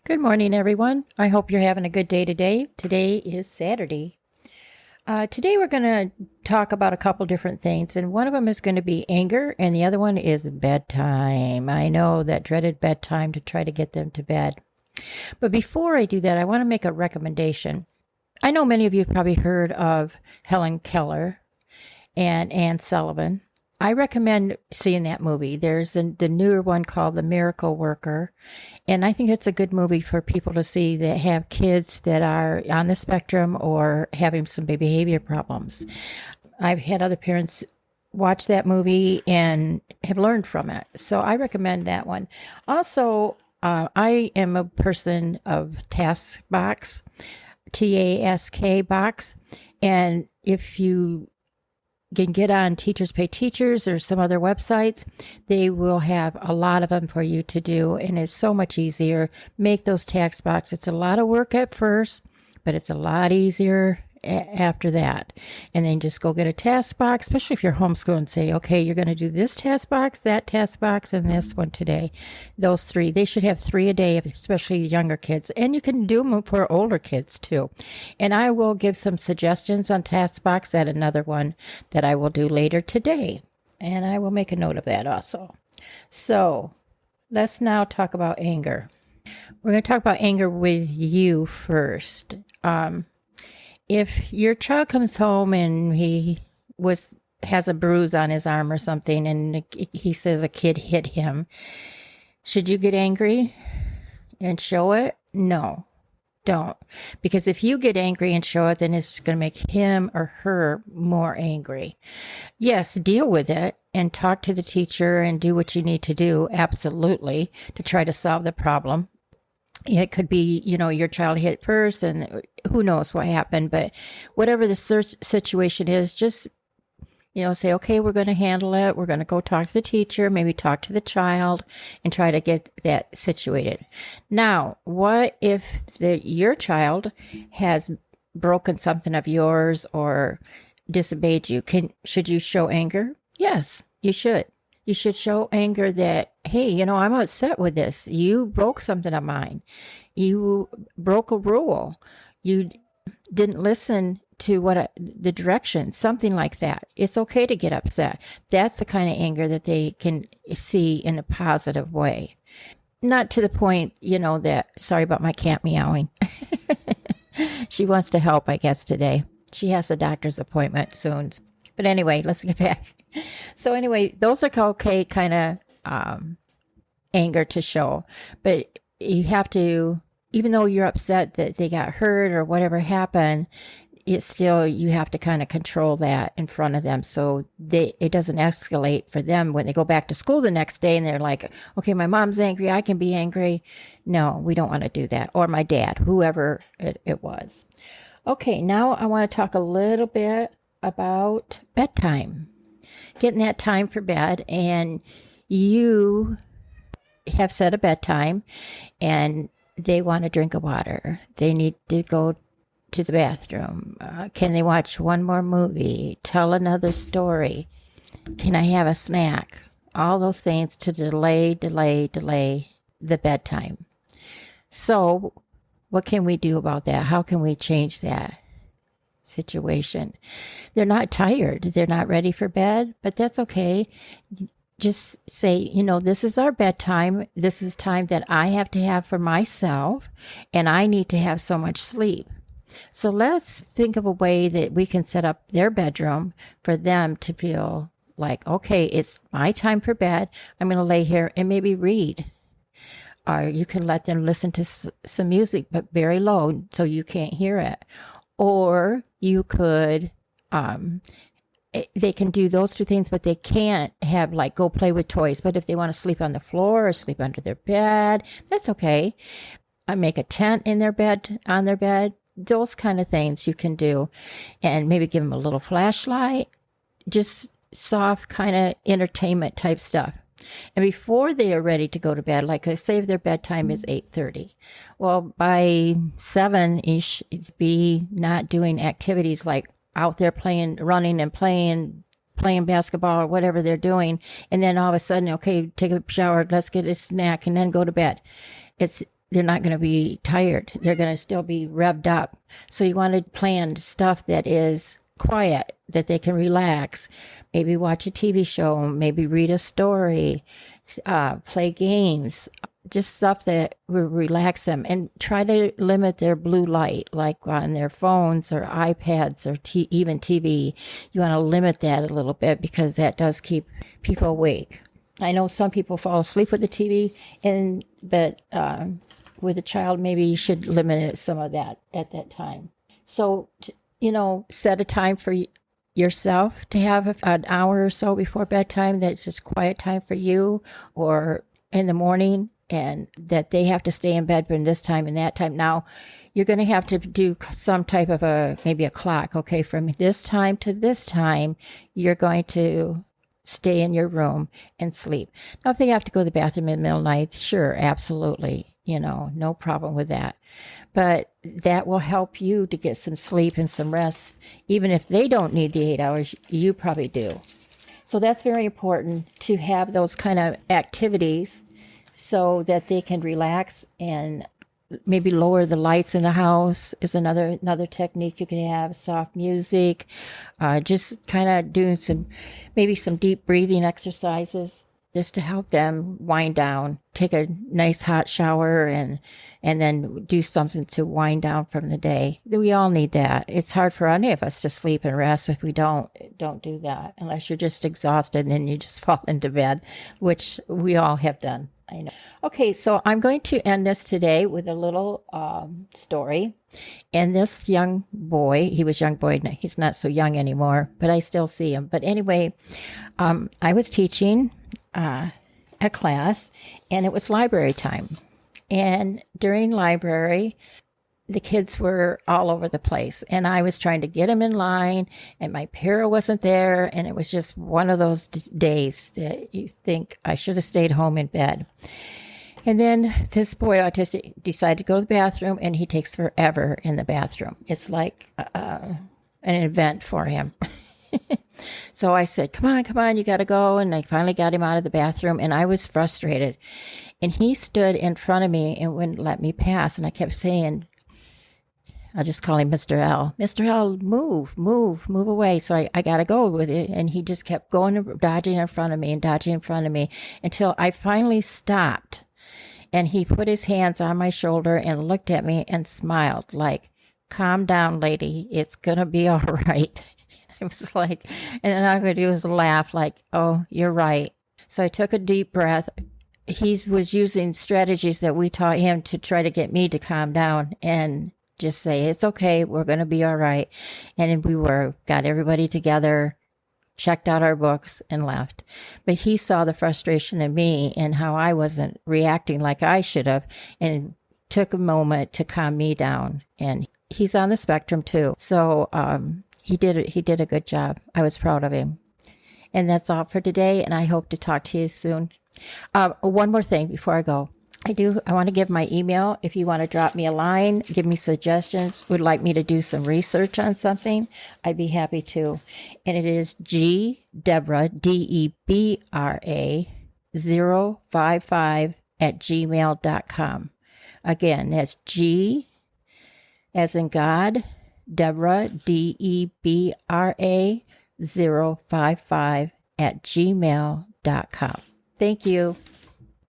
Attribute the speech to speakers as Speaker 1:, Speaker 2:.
Speaker 1: Good morning, everyone. I hope you're having a good day today. Today is Saturday. Today we're going to talk about a couple different things, and one of them is going to be anger, and the other one is bedtime. I know that dreaded bedtime to try to get them to bed. But before I do that, I want to make a recommendation. I know many of you have probably heard of Helen Keller and Anne Sullivan. I recommend seeing that movie. There's the newer one called The Miracle Worker. And I think it's a good movie for people to see that have kids that are on the spectrum or having some behavior problems. I've had other parents watch that movie and have learned from it. So I recommend that one. Also, I am a person of task box, TASK box. And if you can get on Teachers Pay Teachers or some other websites, they will have a lot of them for you to do, and it's so much easier. Make those tax boxes. It's a lot of work at first, but it's a lot easier after that. And then just go get a task box, especially if you're homeschooling, and say, okay, you're going to do this task box, that task box, and this one today. Those three. They should have 3 a day, especially younger kids. And you can do them for older kids too. And I will give some suggestions on task box at another one that I will do later today. And I will make a note of that also. So let's now talk about anger. We're going to talk about anger with you first. If your child comes home and he has a bruise on his arm or something, and he says a kid hit him, should you get angry and show it? No, don't. Because if you get angry and show it, then it's going to make him or her more angry. Yes, deal with it and talk to the teacher and do what you need to do, absolutely, to try to solve the problem. It could be, your child hit first and who knows what happened, but whatever the situation is, just, say, okay, we're going to handle it. We're going to go talk to the teacher, maybe talk to the child and try to get that situated. Now, what if your child has broken something of yours or disobeyed you? Should you show anger? Yes, you should. You should show anger that, hey, I'm upset with this. You broke something of mine. You broke a rule. You didn't listen to the direction, something like that. It's okay to get upset. That's the kind of anger that they can see in a positive way. Not to the point, that, sorry about my cat meowing. She wants to help, I guess, today. She has a doctor's appointment soon. But anyway, let's get back. So anyway, those are okay kind of anger to show. But you have to, even though you're upset that they got hurt or whatever happened, it's still, you have to kind of control that in front of them so it doesn't escalate for them when they go back to school the next day and they're like, okay, my mom's angry, I can be angry. No, we don't want to do that. Or my dad, whoever it was. Okay, now I want to talk a little bit about bedtime. Getting that time for bed, and you have set a bedtime and they want a drink of water. They need to go to the bathroom. Can they watch one more movie? Tell another story? Can I have a snack? All those things to delay the bedtime. So what can we do about that? How can we change that situation? They're not tired. They're not ready for bed, but that's okay. Just say, this is our bedtime. This is time that I have to have for myself, and I need to have so much sleep. So let's think of a way that we can set up their bedroom for them to feel like, okay, it's my time for bed. I'm going to lay here and maybe read. Or you can let them listen to some music, but very low so you can't hear it. Or you could, they can do those two things, but they can't have go play with toys. But if they want to sleep on the floor or sleep under their bed, that's okay. I make a tent in their bed, on their bed, those kind of things you can do. And maybe give them a little flashlight, just soft kind of entertainment type stuff. And before they are ready to go to bed, like I say, their bedtime is 8:30. Well, by 7-ish, be not doing activities like out there running and playing basketball or whatever they're doing. And then all of a sudden, okay, take a shower, let's get a snack and then go to bed. they're not going to be tired. They're going to still be revved up. So you want to plan stuff that is quiet, that they can relax. Maybe watch a TV show, maybe read a story, play games, just stuff that will relax them, and try to limit their blue light, like on their phones or iPads or even TV. You want to limit that a little bit because that does keep people awake. I know some people fall asleep with the TV, but with a child, maybe you should limit some of that at that time. So, set a time for yourself to have an hour or so before bedtime that's just quiet time for you, or in the morning, and that they have to stay in bed from this time and that time. Now, you're going to have to do some type of maybe a clock. Okay, from this time to this time, you're going to stay in your room and sleep. Now, if they have to go to the bathroom in the middle of the night, sure, absolutely, no problem with that. But that will help you to get some sleep and some rest. Even if they don't need the 8 hours, you probably do. So that's very important to have those kind of activities so that they can relax, and maybe lower the lights in the house is another technique you can have. Soft music, just kind of doing some deep breathing exercises just to help them wind down. Take a nice hot shower and then do something to wind down from the day. We all need that. It's hard for any of us to sleep and rest if we don't do that, unless you're just exhausted and you just fall into bed, which we all have done. I know. Okay, so I'm going to end this today with a little story. And this young boy, he was young boy, he's not so young anymore, but I still see him. But anyway, I was teaching a class, and it was library time. And during library, the kids were all over the place, and I was trying to get them in line, and my para wasn't there, and it was just one of those days that you think I should have stayed home in bed. And then this boy, autistic, decided to go to the bathroom, and he takes forever in the bathroom. It's like an event for him. So I said, come on, you got to go. And I finally got him out of the bathroom, and I was frustrated. And he stood in front of me and wouldn't let me pass. And I kept saying, I'll just call him Mr. L. Mr. L, move away. So I got to go with it. And he just kept going, dodging in front of me until I finally stopped. And he put his hands on my shoulder and looked at me and smiled like, calm down, lady. It's going to be all right. I was like, and all I'm going to do is laugh like, oh, you're right. So I took a deep breath. He was using strategies that we taught him to try to get me to calm down and just say, it's okay, we're going to be all right. And got everybody together, checked out our books, and left. But he saw the frustration in me and how I wasn't reacting like I should have, and took a moment to calm me down. And he's on the spectrum too. So he did a good job. I was proud of him. And that's all for today, and I hope to talk to you soon. One more thing before I go. I want to give my email. If you want to drop me a line, give me suggestions, would like me to do some research on something, I'd be happy to. And it is Debra, DEBRA 055 @gmail.com. Again, that's G as in God, Debra, DEBRA 055 @gmail.com. Thank you.